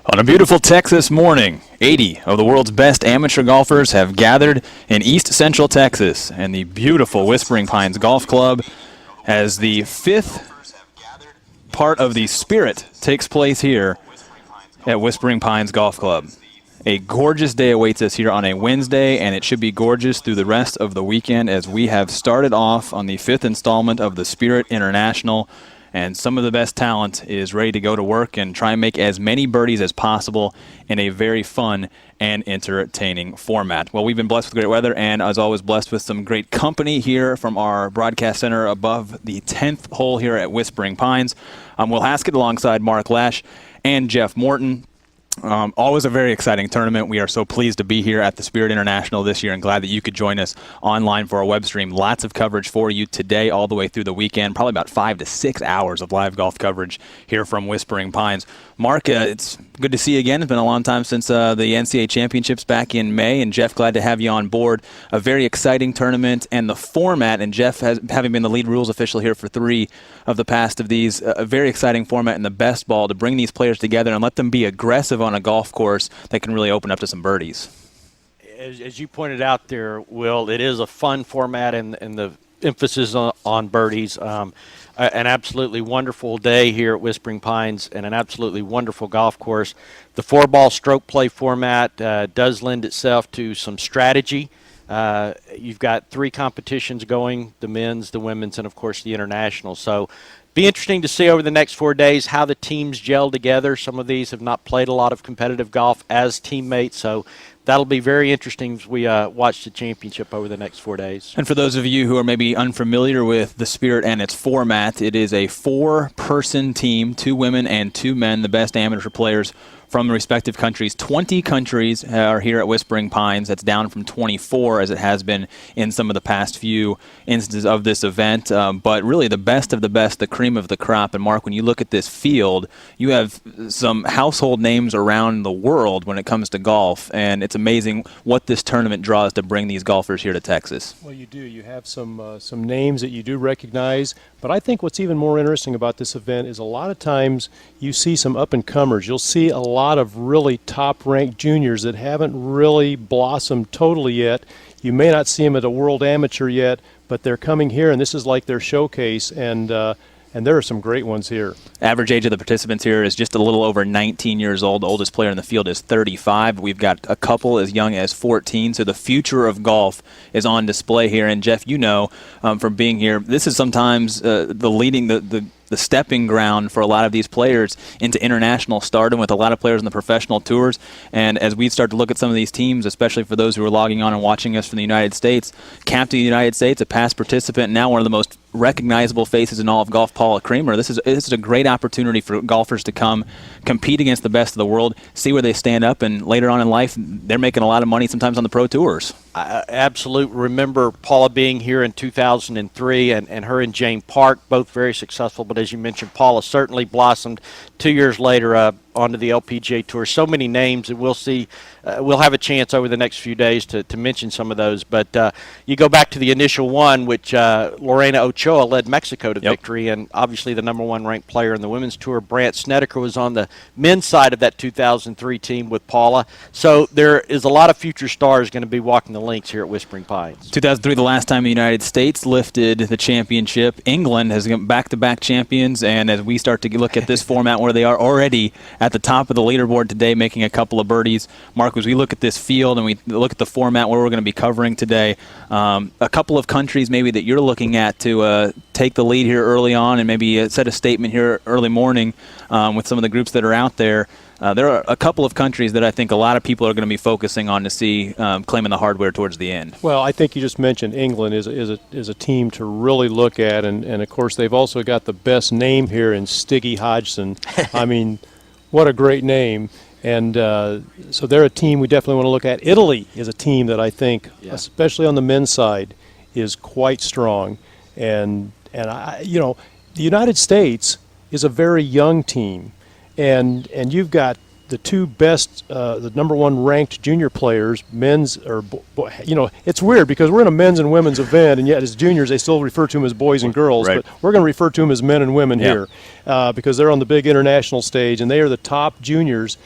On a beautiful Texas morning, 80 of the world's best amateur golfers have gathered in East Central Texas, and the beautiful Whispering Pines Golf Club, as the fifth part of the Spirit takes place here at Whispering Pines Golf Club. A gorgeous day awaits us here on a Wednesday, and it should be gorgeous through the rest of the weekend as we have started off on the fifth installment of the Spirit International. And some of the best talent is ready to go to work and try and make as many birdies as possible in a very fun and entertaining format. Well, we've been blessed with great weather and, as always, blessed with some great company here from our broadcast center above the 10th hole here at Whispering Pines. Will Haskett alongside Mark Lash and Jeff Morton. Always a very exciting tournament. We are so pleased to be here at the Spirit International this year and glad that you could join us online for our web stream. Lots of coverage for you today all the way through the weekend, probably about 5 to 6 hours of live golf coverage here from Whispering Pines. Mark, it's good to see you again. It's been a long time since the NCAA Championships back in May, and Jeff, glad to have you on board. A very exciting tournament, and the format, and Jeff, having been the lead rules official here for 3 of the past of these, a very exciting format in the best ball to bring these players together and let them be aggressive on a golf course that can really open up to some birdies. As you pointed out there, Will, it is a fun format and the emphasis on birdies. An absolutely wonderful day here at Whispering Pines and an absolutely wonderful golf course. The 4-ball stroke play format does lend itself to some strategy. You've got 3 competitions going, the men's, the women's, and, of course, the international. So be interesting to see over the next 4 days how the teams gel together. Some of these have not played a lot of competitive golf as teammates, so that'll be very interesting as we watch the championship over the next 4 days. And for those of you who are maybe unfamiliar with the Spirit and its format, it is a 4-person team, 2 women and 2 men, the best amateur players from the respective countries. 20 countries are here at Whispering Pines. That's down from 24 as it has been in some of the past few instances of this event. But really the best of the best, the cream of the crop. And Mark, when you look at this field, you have some household names around the world when it comes to golf. And it's amazing what this tournament draws to bring these golfers here to Texas. Well, you do. You have some names that you do recognize. But I think what's even more interesting about this event is a lot of times you see some up-and-comers. You'll see a lot of really top-ranked juniors that haven't really blossomed totally yet. You may not see them at a World Amateur yet, but they're coming here, and this is like their showcase, and there are some great ones here. Average age of the participants here is just a little over 19 years old. The oldest player in the field is 35. We've got a couple as young as 14. So the future of golf is on display here. And, Jeff, you know from being here, this is sometimes the stepping ground for a lot of these players into international stardom with a lot of players on the professional tours. And as we start to look at some of these teams, especially for those who are logging on and watching us from the United States, captain of the United States, a past participant, now one of the most recognizable faces in all of golf, Paula Creamer. This is a great opportunity for golfers to come compete against the best of the world, see where they stand up, and later on in life, they're making a lot of money sometimes on the pro tours. I absolutely remember Paula being here in 2003 and her and Jane Park, both very successful. But as you mentioned, Paula certainly blossomed 2 years later onto the LPGA Tour. So many names that we'll see. We'll have a chance over the next few days to mention some of those. But you go back to the initial one, which Lorena Ochoa led Mexico to victory, and obviously the #1 ranked player in the Women's Tour. Brant Snedeker was on the men's side of that 2003 team with Paula. So there is a lot of future stars going to be walking the links here at Whispering Pines. 2003, the last time the United States lifted the championship. England has got back-to-back champions, and as we start to look at this format where they are already at the top of the leaderboard today, making a couple of birdies. Mark, as we look at this field and we look at the format where we're going to be covering today, a couple of countries maybe that you're looking at to take the lead here early on and maybe set a statement here early morning with some of the groups that are out there. There are a couple of countries that I think a lot of people are going to be focusing on to see claiming the hardware towards the end. Well, I think you just mentioned England is a team to really look at, and of course they've also got the best name here in Stiggy Hodgson. I mean, what a great name. And so they're a team we definitely want to look at. Italy is a team that I think, especially on the men's side, is quite strong. And the United States is a very young team. And you've got the 2 best, the #1 ranked junior players, men's, or it's weird because we're in a men's and women's event, and yet as juniors they still refer to them as boys and girls. Right. But we're going to refer to them as men and women here because they're on the big international stage, and they are the top juniors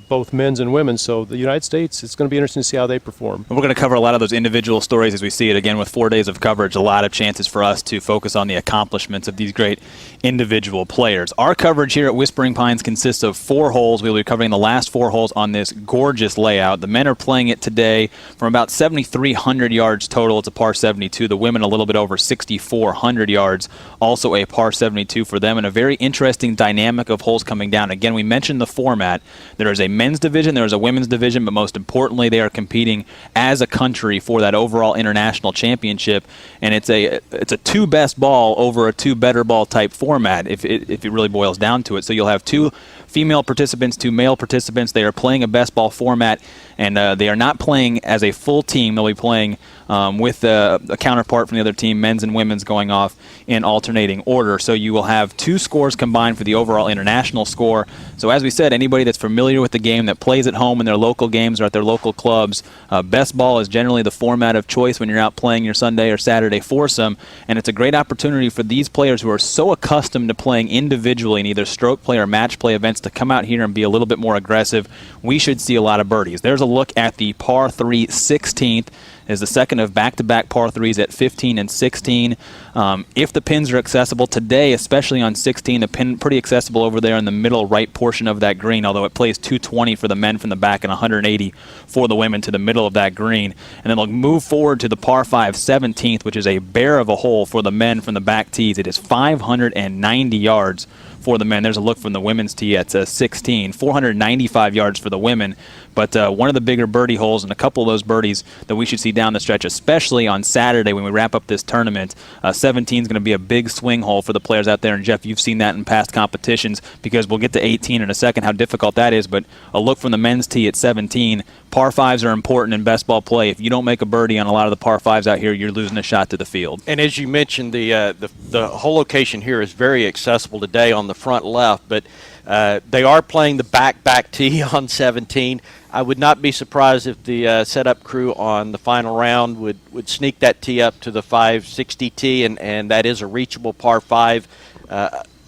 both men's and women's. So the United States, it's going to be interesting to see how they perform. We're going to cover a lot of those individual stories as we see it. Again, with 4 days of coverage, a lot of chances for us to focus on the accomplishments of these great individual players. Our coverage here at Whispering Pines consists of 4 holes. We'll be covering the last 4 holes on this gorgeous layout. The men are playing it today from about 7,300 yards total. It's a par 72. The women a little bit over 6,400 yards, also a par 72 for them, and a very interesting dynamic of holes coming down. Again, we mentioned the format. There is a men's division, there is a women's division, but most importantly, they are competing as a country for that overall international championship, and it's a 2 best ball over a 2 better ball type format if it really boils down to it. So you'll have 2 female participants, 2 male participants. They are playing a best ball format, and they are not playing as a full team. They'll be playing with a counterpart from the other team, men's and women's, going off in alternating order. So you will have 2 scores combined for the overall international score. So as we said, anybody that's familiar with the game, that plays at home in their local games or at their local clubs, best ball is generally the format of choice when you're out playing your Sunday or Saturday foursome, and it's a great opportunity for these players who are so accustomed to playing individually in either stroke play or match play events to come out here and be a little bit more aggressive. We should see a lot of birdies. There's a look at the par 3 16th. Is the second of back-to-back par 3s at 15 and 16. If the pins are accessible today, especially on 16, the pin pretty accessible over there in the middle right portion of that green, although it plays 220 for the men from the back and 180 for the women to the middle of that green. And then they'll move forward to the par 5 17th, which is a bear of a hole for the men from the back tees. It is 590 yards for the men. There's a look from the women's tee at 16. 495 yards for the women. But one of the bigger birdie holes, and a couple of those birdies that we should see down the stretch, especially on Saturday when we wrap up this tournament. 17 is going to be a big swing hole for the players out there. And, Jeff, you've seen that in past competitions, because we'll get to 18 in a second, how difficult that is. But a look from the men's tee at 17. Par 5s are important in best ball play. If you don't make a birdie on a lot of the par 5s out here, you're losing a shot to the field. And as you mentioned, the whole location here is very accessible today on the front left, but they are playing the back tee on 17. I would not be surprised if the setup crew on the final round would sneak that tee up to the 560 tee, and that is a reachable par 5.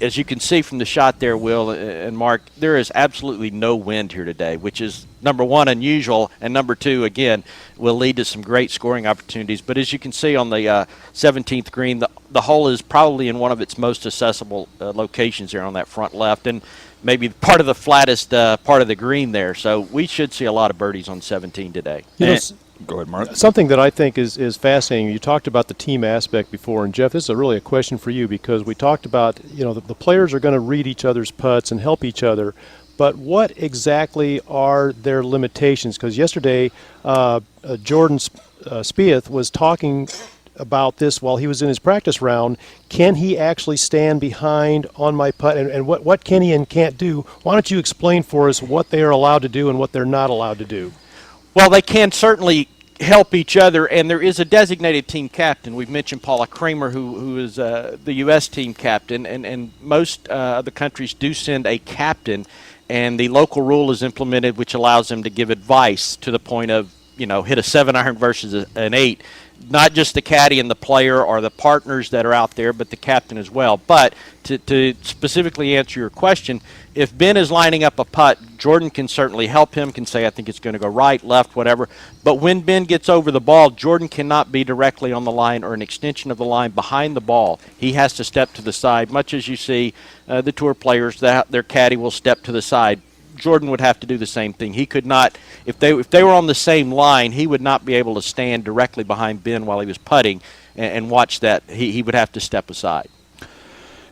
As you can see from the shot there, Will and Mark, there is absolutely no wind here today, which is, number one, unusual, and number two, again, will lead to some great scoring opportunities. But as you can see on the 17th green, the hole is probably in one of its most accessible locations there on that front left, and maybe part of the flattest part of the green there. So we should see a lot of birdies on 17 today. Go ahead, Mark. Something that I think is fascinating, you talked about the team aspect before, and Jeff, this is really a question for you, because we talked about, the players are going to read each other's putts and help each other, but what exactly are their limitations? Because yesterday, Jordan Spieth was talking about this while he was in his practice round. Can he actually stand behind on my putt, and what can he and can't do? Why don't you explain for us what they are allowed to do and what they're not allowed to do? Well, they can certainly help each other, and there is a designated team captain. We've mentioned Paula Kramer, who is the U.S. team captain, and most of the countries do send a captain, and the local rule is implemented, which allows them to give advice to the point of, hit a 7-iron versus an 8. Not just the caddy and the player or the partners that are out there, but the captain as well. But to specifically answer your question, if Ben is lining up a putt, Jordan can certainly help him, can say, I think it's going to go right, left, whatever. But when Ben gets over the ball, Jordan cannot be directly on the line or an extension of the line behind the ball. He has to step to the side, much as you see the tour players, their caddy will step to the side. Jordan would have to do the same thing. He could not, if they were on the same line, he would not be able to stand directly behind Ben while he was putting and watch that. He would have to step aside.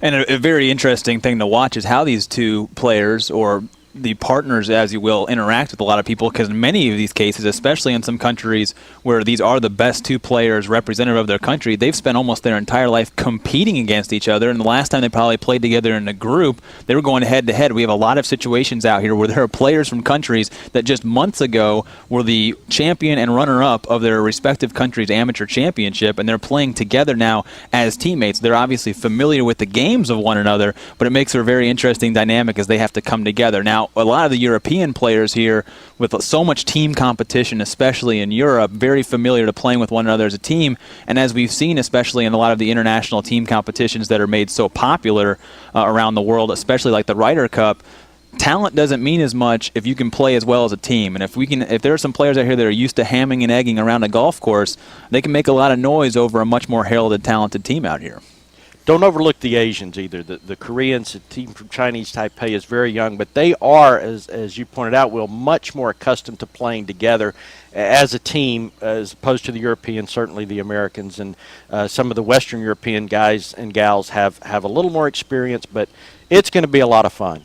And a very interesting thing to watch is how these two players, or the partners, as you will, interact with a lot of people, because in many of these cases, especially in some countries where these are the best two players representative of their country, they've spent almost their entire life competing against each other, and the last time they probably played together in a group, they were going head-to-head. We have a lot of situations out here where there are players from countries that just months ago were the champion and runner-up of their respective country's amateur championship, and they're playing together now as teammates. They're obviously familiar with the games of one another, but it makes for a very interesting dynamic as they have to come together. Now, a lot of the European players here, with so much team competition, especially in Europe, very familiar to playing with one another as a team. And as we've seen, especially in a lot of the international team competitions that are made so popular around the world, especially like the Ryder Cup, talent doesn't mean as much if you can play as well as a team. And if there are some players out here that are used to hamming and egging around a golf course, they can make a lot of noise over a much more heralded, talented team out here. Don't overlook the Asians either. The Koreans, the team from Chinese Taipei is very young, but they are, as you pointed out, Will, much more accustomed to playing together as a team as opposed to the Europeans, certainly the Americans. And some of the Western European guys and gals have a little more experience, but it's going to be a lot of fun.